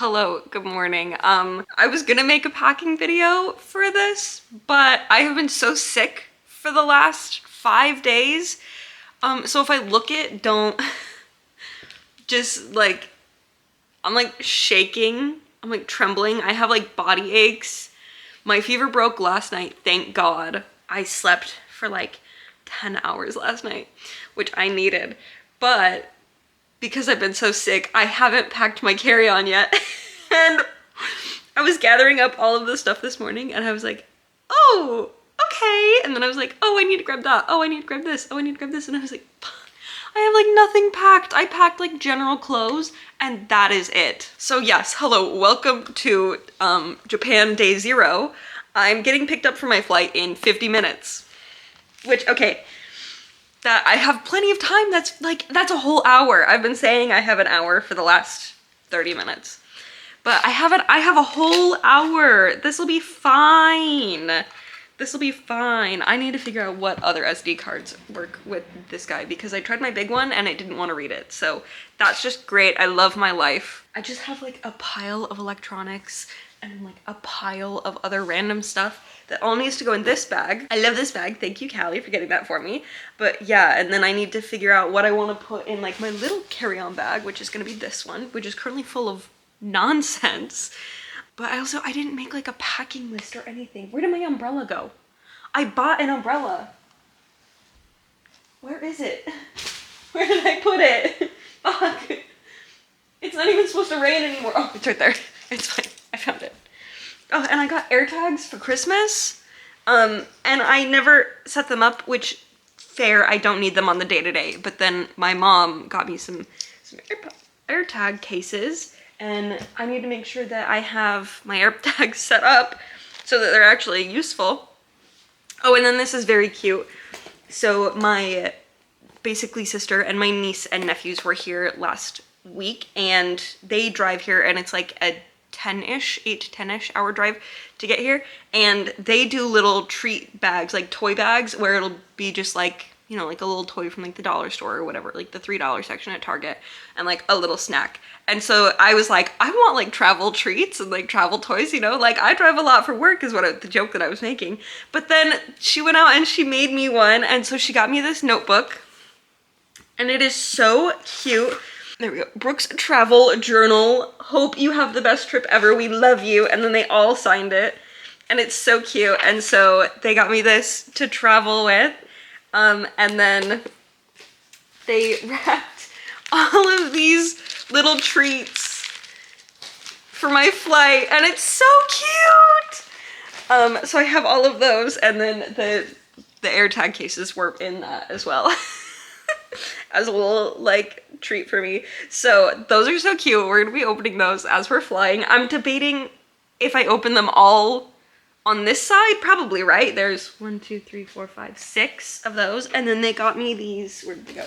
Hello, good morning. I was gonna make a packing video for this, but I have been so sick for the last 5 days. So if I look it, don't just like, I'm like shaking, I'm like trembling. I have like body aches. My fever broke last night, thank God. I slept for like 10 hours last night, which I needed. But because I've been so sick, I haven't packed my carry-on yet. And I was gathering up all of the stuff this morning and I was like, oh, okay. And then I was like, oh, I need to grab that. Oh, I need to grab this. Oh, I need to grab this. And I was like, I have like nothing packed. I packed like general clothes and that is it. So yes, hello, welcome to Japan day 0. I'm getting picked up for my flight in 50 minutes, which, okay, that I have plenty of time. That's a whole hour. I've been saying I have an hour for the last 30 minutes. But I have a whole hour. This will be fine. This will be fine. I need to figure out what other SD cards work with this guy because I tried my big one and I didn't want to read it. So that's just great. I love my life. I just have like a pile of electronics and like a pile of other random stuff that all needs to go in this bag. I love this bag. Thank you, Callie, for getting that for me. But yeah, and then I need to figure out what I want to put in like my little carry-on bag, which is going to be this one, which is currently full of nonsense. But I didn't make like a packing list or anything. Where did my umbrella go? I bought an umbrella. Where is it? Where did I put it? Fuck. It's not even supposed to rain anymore. Oh, it's right there. It's fine. I found it. Oh, and I got air tags for Christmas. And I never set them up, which fair, I don't need them on the day-to-day. But then my mom got me some air tag cases. And I need to make sure that I have my air tags set up so that they're actually useful. Oh, and then this is very cute. So my basically sister and my niece and nephews were here last week and they drive here and it's like a 10-ish, 8 to 10-ish hour drive to get here. And they do little treat bags, like toy bags, where it'll be just like, you know, like a little toy from like the dollar store or whatever, like the $3 section at Target, and like a little snack. And so I was like, I want like travel treats and like travel toys, you know, like I drive a lot for work is the joke that I was making. But then she went out and she made me one. And so she got me this notebook and it is so cute. There we go. Brooke's travel journal. Hope you have the best trip ever. We love you. And then they all signed it and it's so cute. And so they got me this to travel with. And then they wrapped all of these little treats for my flight and it's so cute. So I have all of those and then the AirTag cases were in that as well as a little like treat for me. So those are so cute. We're gonna be opening those as we're flying. I'm debating if I open them all on this side, probably, right? There's 1, 2, 3, 4, 5, 6 of those. And then they got me these, where did they go?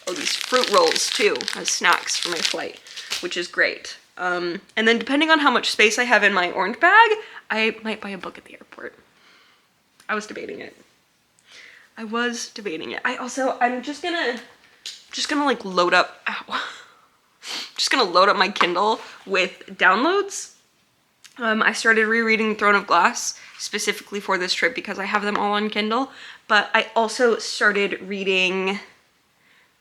Oh, these fruit rolls too, as snacks for my flight, which is great. And then depending on how much space I have in my orange bag, I might buy a book at the airport. I was debating it. I'm just gonna like load up, just gonna load up my Kindle with downloads. I started rereading Throne of Glass specifically for this trip because I have them all on Kindle, but I also started reading,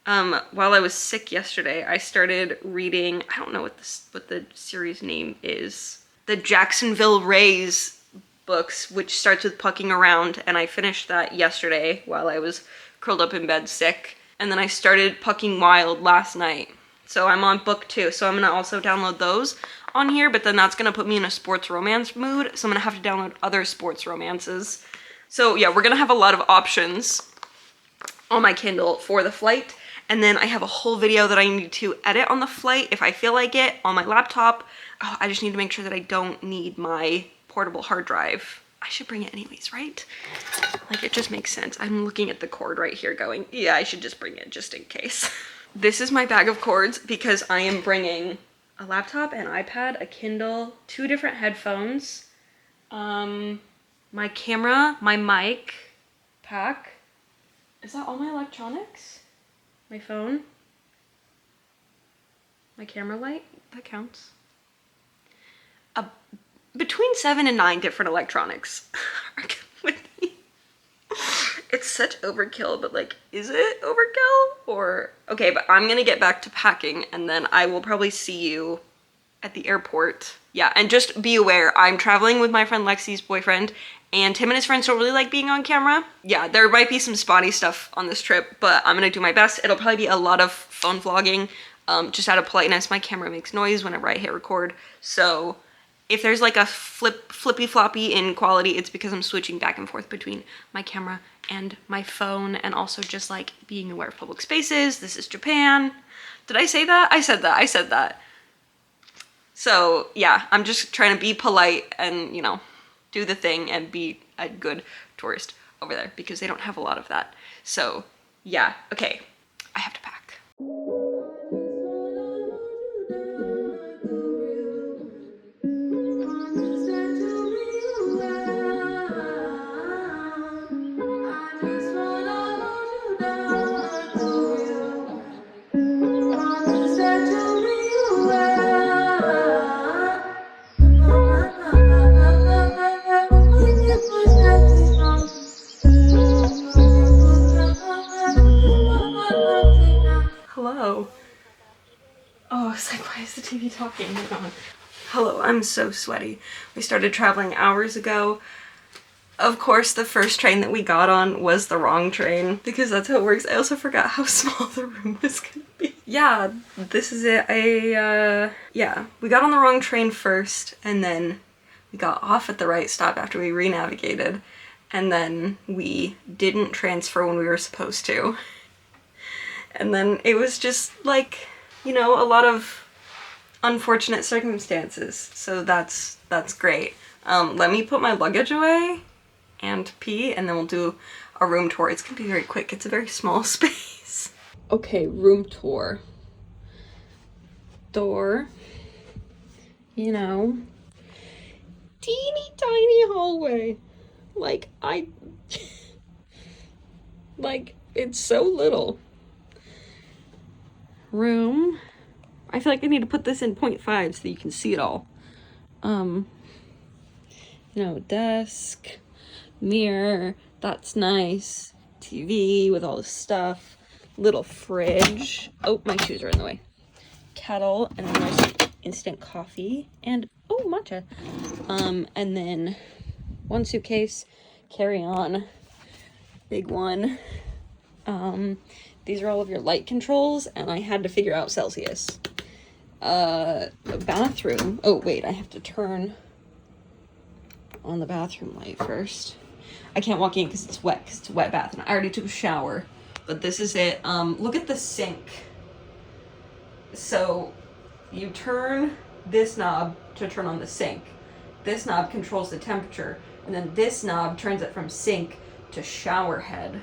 while I was sick yesterday, I started reading, I don't know what the series name is, the Jacksonville Rays books, which starts with Pucking Around, and I finished that yesterday while I was curled up in bed sick, and then I started Pucking Wild last night. So I'm on book 2, so I'm gonna also download those on here, but then that's gonna put me in a sports romance mood, so I'm gonna have to download other sports romances. So yeah, we're gonna have a lot of options on my Kindle for the flight, and then I have a whole video that I need to edit on the flight if I feel like it on my laptop. Oh, I just need to make sure that I don't need my portable hard drive. I should bring it anyways, right? Like, it just makes sense. I'm looking at the cord right here going, yeah, I should just bring it just in case. This is my bag of cords because I am bringing a laptop, an iPad, a Kindle, 2 different headphones, my camera, my mic pack. Is that all my electronics? My phone? My camera light? That counts. between 7 and 9 different electronics are coming with me. It's such overkill, but like, is it overkill? Or, okay, but I'm gonna get back to packing and then I will probably see you at the airport. Yeah, and just be aware, I'm traveling with my friend Lexi's boyfriend, and him and his friends don't really like being on camera. Yeah, there might be some spotty stuff on this trip, but I'm gonna do my best. It'll probably be a lot of phone vlogging, just out of politeness. My camera makes noise whenever I hit record, so if there's like a flippy floppy in quality, it's because I'm switching back and forth between my camera and my phone, and also just like being aware of public spaces. This is Japan. Did I say that? I said that. So yeah, I'm just trying to be polite and, you know, do the thing and be a good tourist over there because they don't have a lot of that. So yeah, okay, I have to pack. Hello. Oh, I was like, why is the TV talking? Hang on. Hello, I'm so sweaty. We started traveling hours ago. Of course, the first train that we got on was the wrong train because that's how it works. I also forgot how small the room was gonna be. Yeah, this is it. Yeah, we got on the wrong train first and then we got off at the right stop after we re-navigated, and then we didn't transfer when we were supposed to. And then it was just like, you know, a lot of unfortunate circumstances. So that's great. Let me put my luggage away and pee, and then we'll do a room tour. It's gonna be very quick. It's a very small space. Okay, room tour. Door. You know. Teeny tiny hallway. Like, like, it's so little. Room. I feel like I need to put this in 0.5 so you can see it all. You know, desk, mirror, that's nice. TV with all this stuff. Little fridge. Oh, my shoes are in the way. Kettle, and then there's instant coffee, and oh, matcha. And then one suitcase, carry on, big one. These are all of your light controls, and I had to figure out Celsius. The bathroom. Oh, wait, I have to turn on the bathroom light first. I can't walk in because it's wet, because it's a wet bath, and I already took a shower. But this is it. Look at the sink. So, you turn this knob to turn on the sink. This knob controls the temperature, and then this knob turns it from sink to shower head.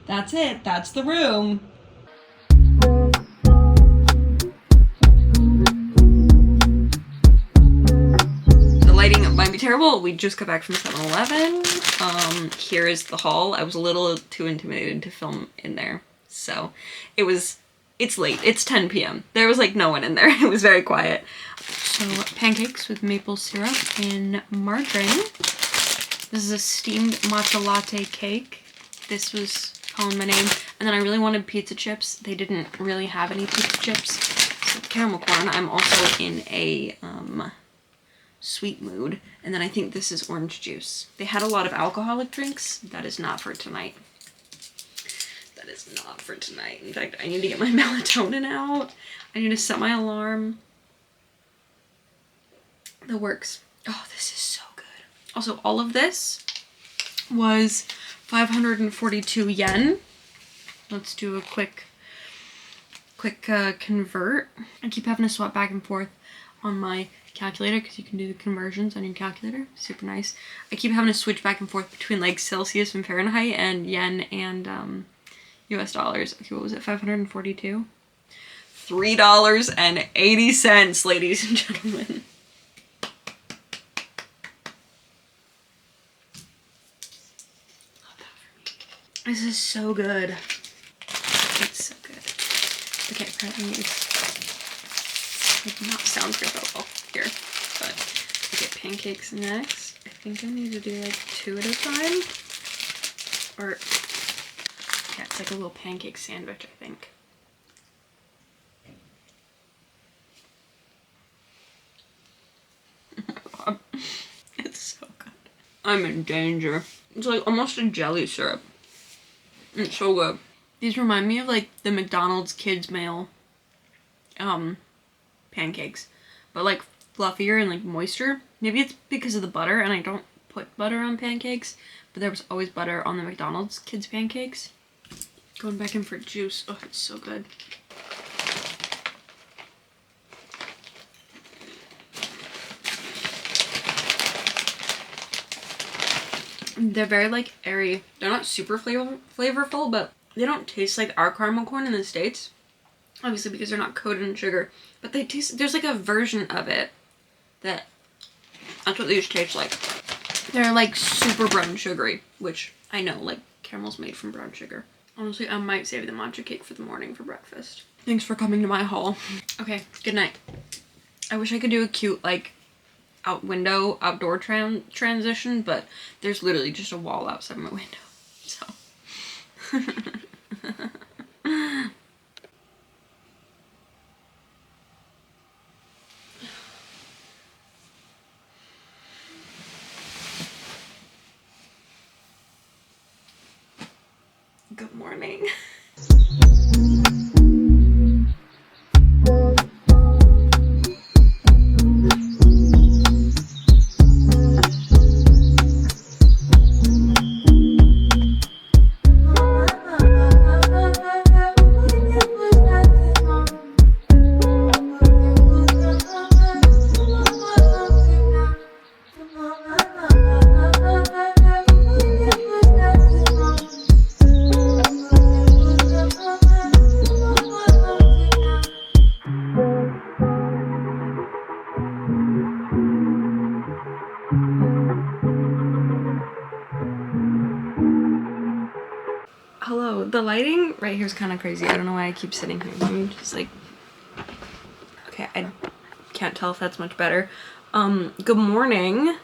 That's it. That's the room. The lighting might be terrible. We just got back from 7-Eleven. Here is the hall. I was a little too intimidated to film in there. So it's late. It's 10 p.m. There was like no one in there. It was very quiet. So pancakes with maple syrup and margarine. This is a steamed matcha latte cake. This was calling my name. And then I really wanted pizza chips. They didn't really have any pizza chips. So caramel corn. I'm also in a sweet mood. And then I think this is orange juice. They had a lot of alcoholic drinks. That is not for tonight. That is not for tonight. In fact, I need to get my melatonin out. I need to set my alarm. The works. Oh, this is so good. Also, all of this was 542 yen. Let's do a quick convert. I keep having to swap back and forth on my calculator because you can do the conversions on your calculator. Super nice. I keep having to switch back and forth between like Celsius and Fahrenheit and yen and US dollars. Okay, what was it? 542? $3.80, ladies and gentlemen. This is so good. It's so good. Okay, apparently it's Like, not soundproof at all here. But okay, pancakes next. I think I need to do like 2 at a time. Or yeah, it's like a little pancake sandwich, I think. It's so good. I'm in danger. It's like almost a jelly syrup. It's so good. These remind me of like the McDonald's kids meal pancakes, but like fluffier and like moister. Maybe it's because of the butter, and I don't put butter on pancakes, but there was always butter on the McDonald's kids pancakes. Going back in for juice. Oh, it's so good. They're very like airy. They're not super flavorful, but they don't taste like our caramel corn in the States. Obviously because they're not coated in sugar. But they taste, there's like a version of it that's what these taste like. They're like super brown sugary, which I know, like caramel's made from brown sugar. Honestly, I might save the matcha cake for the morning for breakfast. Thanks for coming to my haul. Okay, good night. I wish I could do a cute like outdoor transition, but there's literally just a wall outside my window, so. Good morning. Hello, the lighting right here is kind of crazy. I don't know why I keep sitting here. Let me just like, okay, I can't tell if that's much better. Good morning.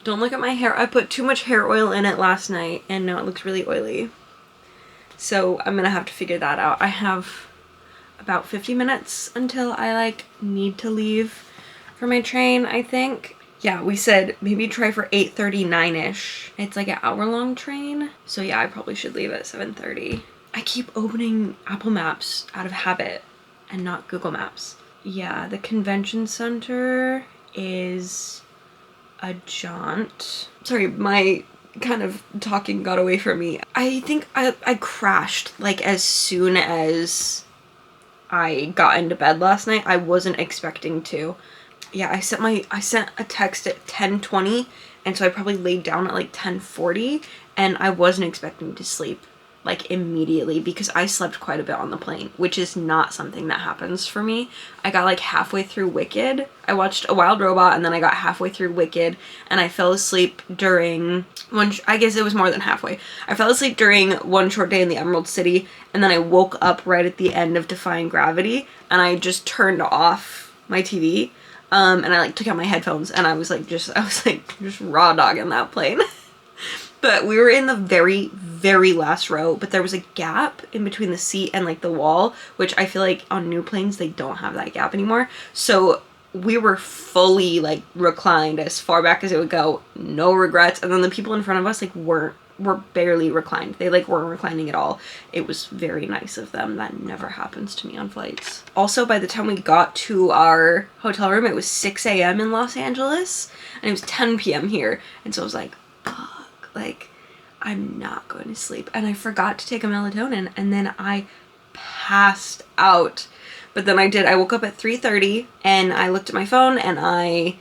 Don't look at my hair. I put too much hair oil in it last night and now it looks really oily. So I'm gonna have to figure that out. I have about 50 minutes until I like need to leave for my train, I think. Yeah, we said maybe try for 8:39-ish. It's like an hour-long train. So yeah, I probably should leave at 7:30. I keep opening Apple Maps out of habit and not Google Maps. Yeah, the convention center is a jaunt. Sorry, my kind of talking got away from me. I think I crashed like as soon as I got into bed last night. I wasn't expecting to. Yeah, I sent a text at 10:20, and so I probably laid down at like 10:40, and I wasn't expecting to sleep like immediately because I slept quite a bit on the plane, which is not something that happens for me. I got like halfway through Wicked. I watched A Wild Robot, and then I got halfway through Wicked, and I fell asleep during I guess it was more than halfway. I fell asleep during One Short Day in the Emerald City, and then I woke up right at the end of Defying Gravity, and I just turned off my TV. And I like took out my headphones, and I was like just raw dogging that plane. But we were in the very, very last row, but there was a gap in between the seat and like the wall, which I feel like on new planes they don't have that gap anymore. So we were fully like reclined as far back as it would go, no regrets. And then the people in front of us like were barely reclined. They like weren't reclining at all. It was very nice of them. That never happens to me on flights. Also, by the time we got to our hotel room, it was 6 a.m. in Los Angeles, and it was 10 p.m. here. And so I was like, fuck, like I'm not going to sleep. And I forgot to take a melatonin, and then I passed out. But then I woke up at 3:30, and I looked at my phone, and I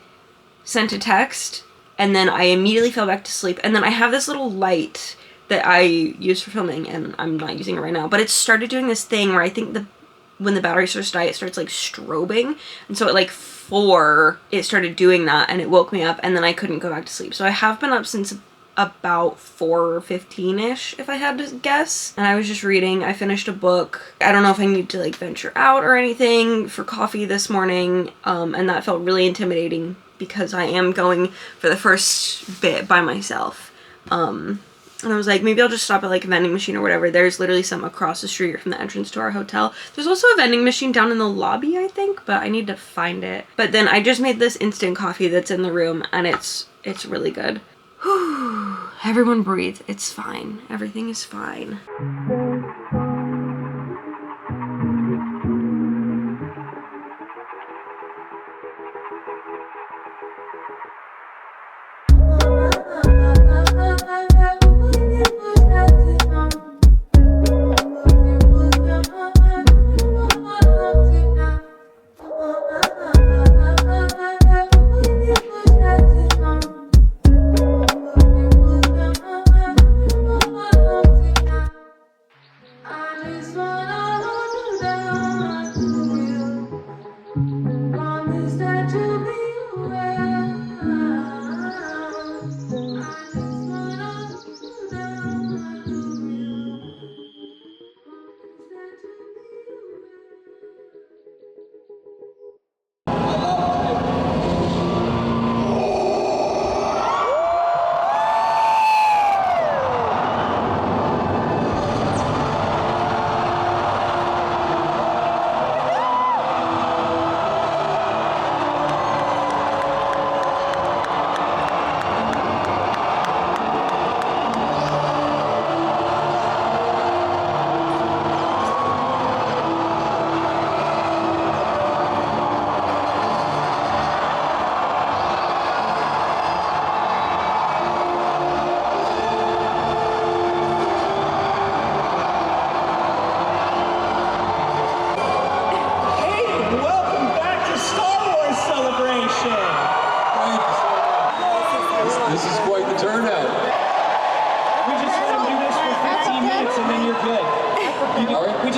sent a text. And then I immediately fell back to sleep. And then I have this little light that I use for filming, and I'm not using it right now. But it started doing this thing where I think when the battery starts to die, it starts like strobing. And so at like 4, it started doing that, and it woke me up, and then I couldn't go back to sleep. So I have been up since about 4:15ish, if I had to guess. And I was just reading. I finished a book. I don't know if I need to like venture out or anything for coffee this morning, and that felt really intimidating because I am going for the first bit by myself. And I was like, maybe I'll just stop at like a vending machine or whatever. There's literally some across the street from the entrance to our hotel. There's also a vending machine down in the lobby, I think, but I need to find it. But then I just made this instant coffee that's in the room, and it's really good. Whew. Everyone breathe. It's fine. Everything is fine.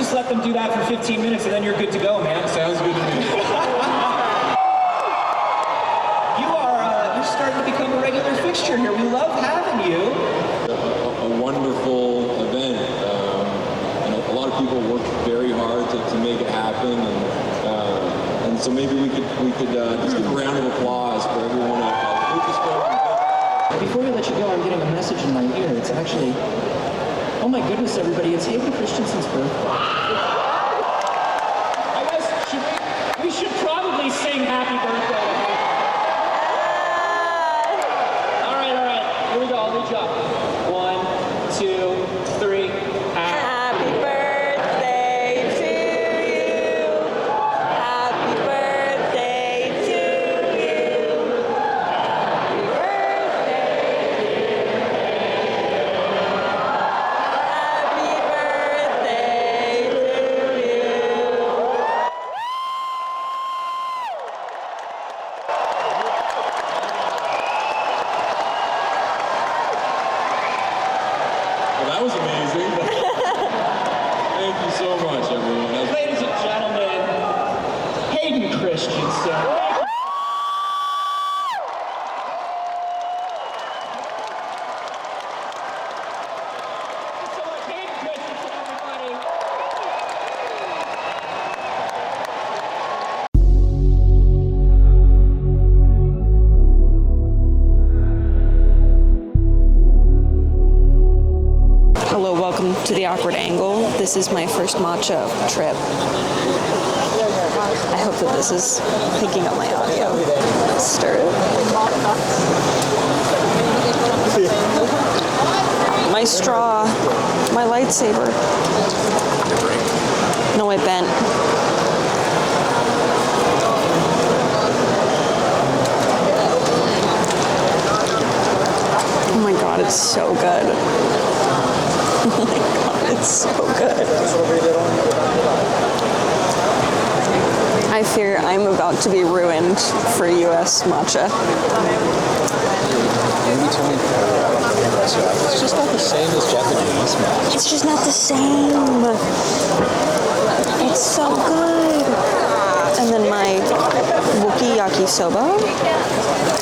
Let them do that for 15 minutes and then you're good to go, man. Sounds good to me. You're starting to become a regular fixture here. We love having you. A wonderful event. A lot of people worked very hard to make it happen, and so maybe we could just give a round of applause for everyone at Lucasfilm. Before we let you go, I'm getting a message in my ear. It's actually, oh my goodness, everybody! It's Hayden Christensen's birthday. We should probably sing happy birthday to him. All right. Here we go. I'll lead you up. 1, 2, 3. Happy birthday to you. Happy birthday to you. Happy birthday. Happy birthday to you. Well, that was amazing. Thank you so much, everyone. Ladies and gentlemen, Hayden Christensen. So Hayden Christensen, everybody. Hello, welcome to the awkward angle. This is my first matcha trip. I hope that this is picking up my audio. Stir it. My straw, my lightsaber. No, it bent. Oh my god, it's so good. Oh my god, it's so good. I fear I'm about to be ruined for US matcha. It's just not the same as Japanese matcha. It's just not the same. It's so good. And then my Wookiee soba.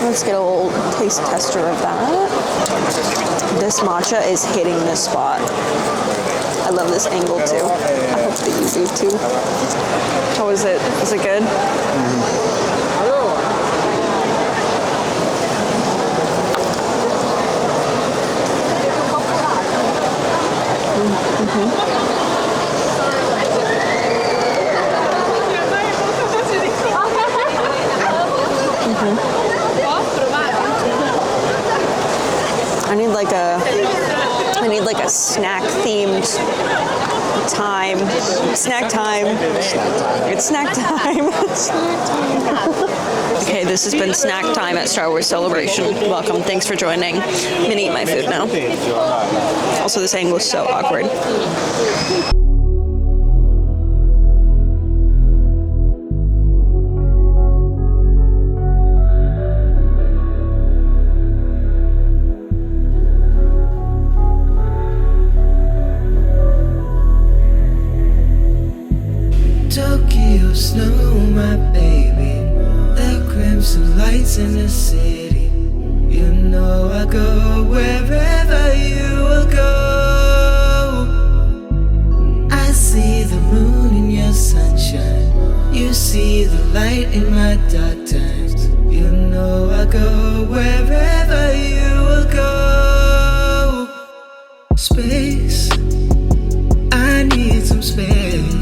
Let's get a little taste tester of that. This matcha is hitting the spot. I love this angle too. I hope that you do too. How is it? Is it good? I need like a snack themed time. Snack time. It's snack time. Okay, this has been snack time at Star Wars Celebration. Welcome. Thanks for joining. I'm gonna eat my food now. Also, this angle is so awkward. Tokyo snow, my baby. The crimson lights in the city. You know I go wherever you will go. I see the moon in your sunshine. You see the light in my dark times. You know I go wherever you will go. Space, I need some space.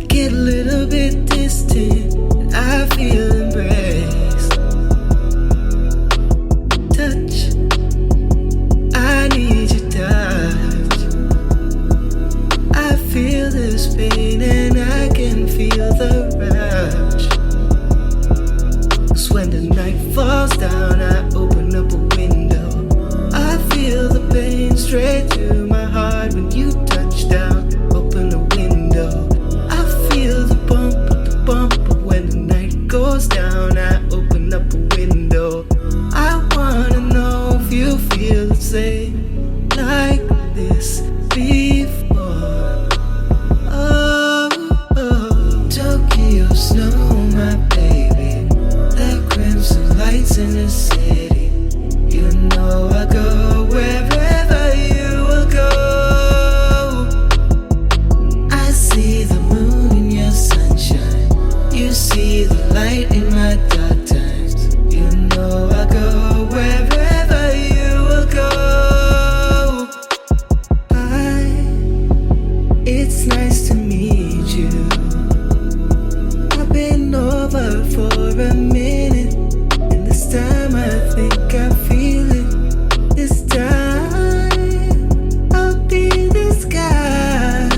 Get a little bit distant, and I feel embraced. Touch, I need your touch. I feel this pain and I can feel the rush. 'Cause when the night falls down, I open up a window. I feel the pain straight through my heart when you touch down. Open the window. Feel the bump, but when the night goes down, I open up a window. I wanna know if you feel the same like this before. Oh, Tokyo snow, my baby. The crimson lights in the city. You know I go wherever you will go. I see the moon in your sunshine. You see the light in my dark times. You know I go wherever you will go. It's nice to meet you. I've been over for a minute, and this time I think I feel it. This time I'll be disguised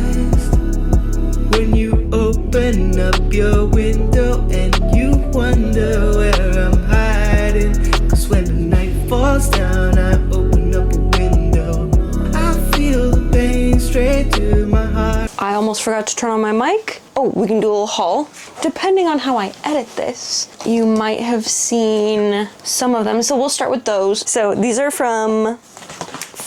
when you open up your window and you wonder where I'm hiding. 'Cause when the night falls down, I open up a window. I feel the pain straight to my heart. I almost forgot to turn on my mic. Oh, we can do a little haul. Depending on how I edit this, you might have seen some of them. So we'll start with those. So these are from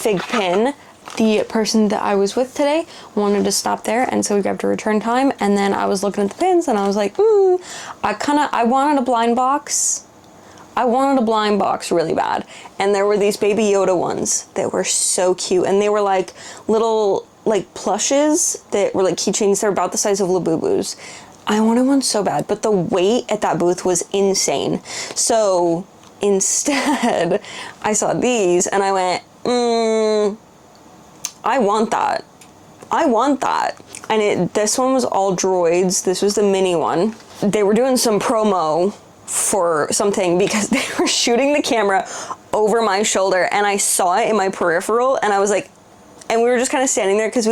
Figpin. The person that I was with today wanted to stop there, and so we grabbed a return time, and then I was looking at the pins and I was like, I wanted a blind box. I wanted a blind box really bad. And there were these Baby Yoda ones that were so cute, and they were like little like plushes that were like keychains. They're about the size of Labubu's. I wanted one so bad, but the wait at that booth was insane. So instead, I saw these and I went, I want that. I want that. And this one was all droids. This was the mini one. They were doing some promo for something because they were shooting the camera over my shoulder, and I saw it in my peripheral, and I was like, and we were just kind of standing there because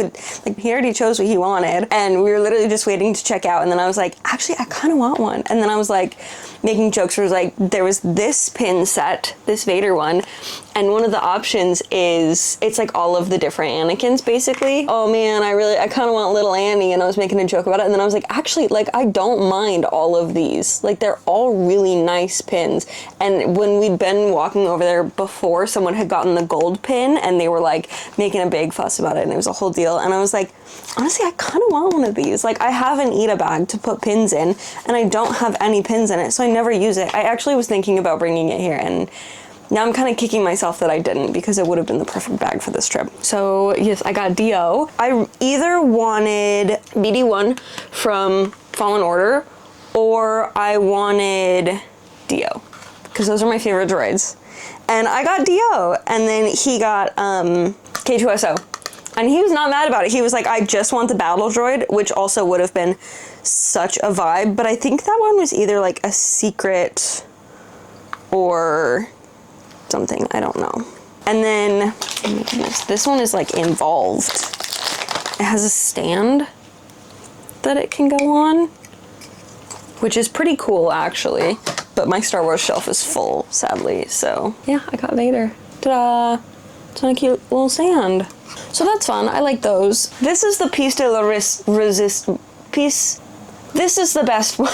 he already chose what he wanted, and we were literally just waiting to check out. And then I was like, actually, I kind of want one. And then I was like making jokes. There was this pin set, this Vader one, And one of the options is, it's like all of the different Anakins basically. Oh man, I kind of want little Annie, and I was making a joke about it, and then I was like, actually, like, I don't mind all of these. Like, they're all really nice pins. And when we'd been walking over there before, someone had gotten the gold pin, and they were like making a big fuss about it, and it was a whole deal. And I was like, honestly, I kind of want one of these. Like, I have an Ita bag to put pins in, and I don't have any pins in it, so I never use it. I actually was thinking about bringing it here, and now I'm kind of kicking myself that I didn't, because it would have been the perfect bag for this trip. So yes, I got Dio. I either wanted BD1 from Fallen Order, or I wanted Dio, because those are my favorite droids. And I got Dio, and then he got K2SO. And he was not mad about it. He was like, I just want the battle droid, which also would have been such a vibe. But I think that one was either like a secret or something, I don't know. And then, oh my goodness, this one is like involved. It has a stand that it can go on, which is pretty cool actually. But my Star Wars shelf is full, sadly. So yeah, I got Vader. Ta-da! It's on a cute little stand. So that's fun, I like those. This is the piece de la piece. This is the best one.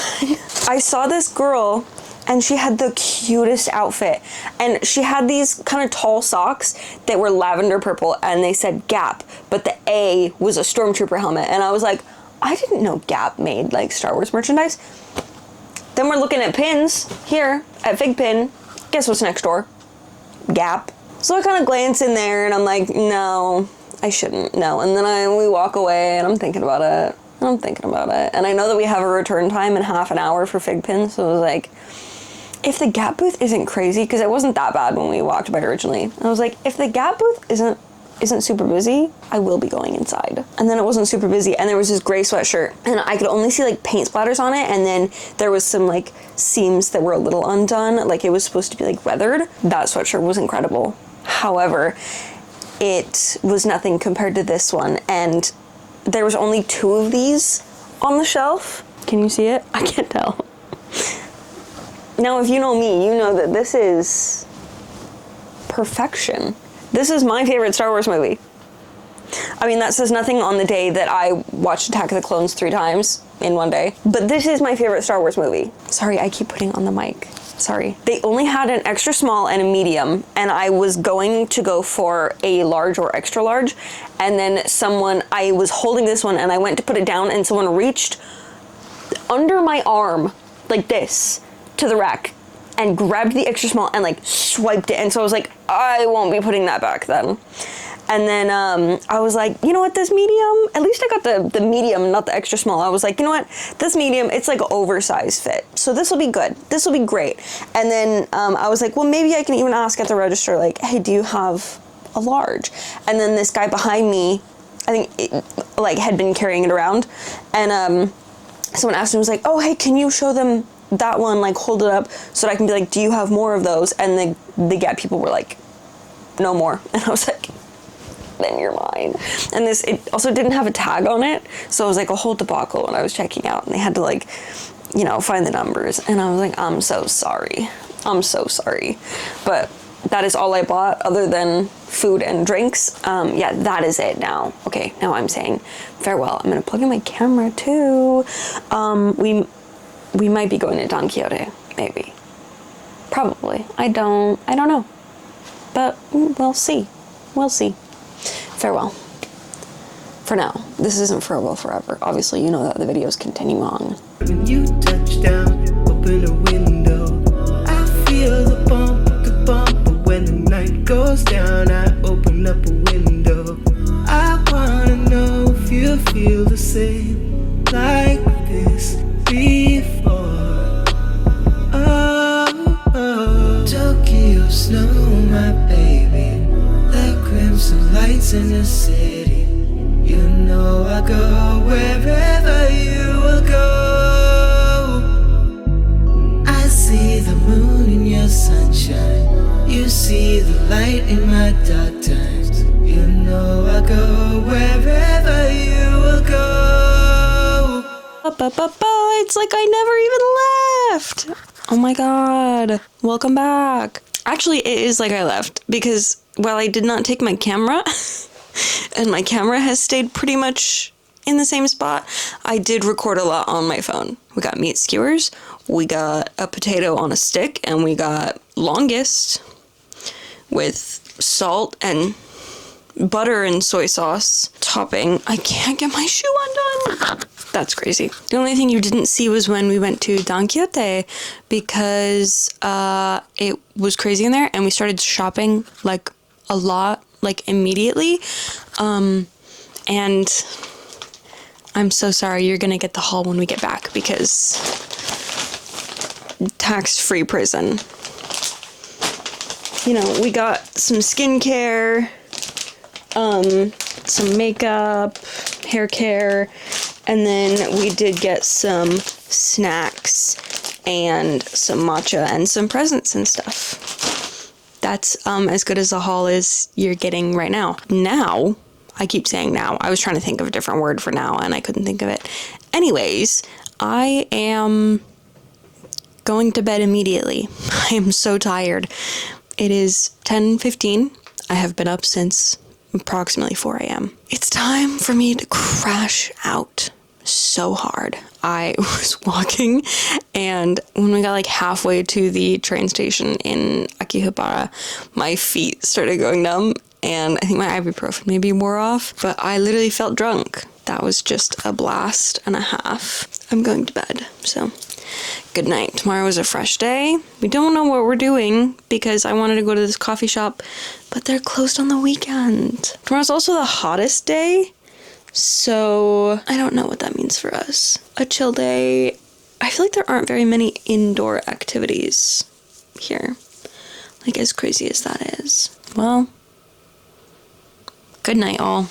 I saw this girl, and she had the cutest outfit. And she had these kind of tall socks that were lavender purple, and they said Gap, but the A was a Stormtrooper helmet. And I was like, I didn't know Gap made like Star Wars merchandise. Then we're looking at pins here at Fig Pin. Guess what's next door? Gap. So I kind of glance in there, and I'm like, no, I shouldn't, no. And then we walk away, and I'm thinking about it. And I know that we have a return time in half an hour for Fig Pins, so I was like, if the Gap booth isn't crazy, because it wasn't that bad when we walked by originally. I was like, if the Gap booth isn't super busy, I will be going inside. And then it wasn't super busy, and there was this gray sweatshirt, and I could only see like paint splatters on it, and then there was some like seams that were a little undone, like it was supposed to be like weathered. That sweatshirt was incredible. However, it was nothing compared to this one, and there was only 2 of these on the shelf. Can you see it? I can't tell. Now, if you know me, you know that this is perfection. This is my favorite Star Wars movie. I mean, that says nothing on the day that I watched Attack of the Clones 3 times in one day, but this is my favorite Star Wars movie. Sorry, I keep putting on the mic. Sorry. They only had an extra small and a medium, and I was going to go for a large or extra large, and then I was holding this one, and I went to put it down, and someone reached under my arm, like this, to the rack, and grabbed the extra small and like swiped it. And so I was like, I won't be putting that back then. And then I was like, you know what, this medium, at least I got the medium, not the extra small. I was like, you know what, this medium, it's like oversized fit, so this will be good, this will be great. And then I was like, well, maybe I can even ask at the register, like, hey, do you have a large? And then this guy behind me, I think like had been carrying it around, and someone asked him, was like, oh, hey, can you show them that one, like hold it up so that I can be like, do you have more of those? And the Gap people were like, no more. And I was like, then you're mine. And it also didn't have a tag on it, so it was like a whole debacle when I was checking out, and they had to like, you know, find the numbers, and I was like, I'm so sorry, but that is all I bought other than food and drinks. Yeah, that is it now. Okay, now I'm saying farewell. I'm gonna plug in my camera too. We might be going to Don Quixote, maybe. Probably. I don't know. But we'll see. Farewell. For now. This isn't farewell forever. Obviously, you know that the videos continue on. When you touch down, open a window. I feel the bump, but when the night goes down, I open up a window. I wanna know if you feel the same like this before. Oh, Tokyo snow, my baby, like crimson lights in the city. You know I go wherever you will go. I see the moon in your sunshine. You see the light in my dark times. You know I go wherever you will go. It's like I never even left. Oh my god. Welcome back. Actually, it is like I left, because while I did not take my camera, and my camera has stayed pretty much in the same spot, I did record a lot on my phone. We got meat skewers, we got a potato on a stick, and we got longest with salt and butter and soy sauce topping. I can't get my shoe undone. That's crazy. The only thing you didn't see was when we went to Don Quixote, because it was crazy in there, and we started shopping like a lot, like immediately. And I'm so sorry, you're gonna get the haul when we get back, because tax-free prison. You know, we got some skincare, some makeup, hair care, and then we did get some snacks and some matcha and some presents and stuff. That's as good as a haul as you're getting right now. Now, I keep saying now. I was trying to think of a different word for now and I couldn't think of it. Anyways, I am going to bed immediately. I am so tired. It is 10:15. I have been up since approximately 4 a.m. It's time for me to crash out so hard. I was walking, and when we got like halfway to the train station in Akihabara, my feet started going numb, and I think my ibuprofen maybe wore off, but I literally felt drunk. That was just a blast and a half. I'm going to bed, so good night. Tomorrow is a fresh day. We don't know what we're doing because I wanted to go to this coffee shop, but they're closed on the weekend. Tomorrow's also the hottest day, so I don't know what that means for us. A chill day. I feel like there aren't very many indoor activities here, like as crazy as that is. Well, good night all.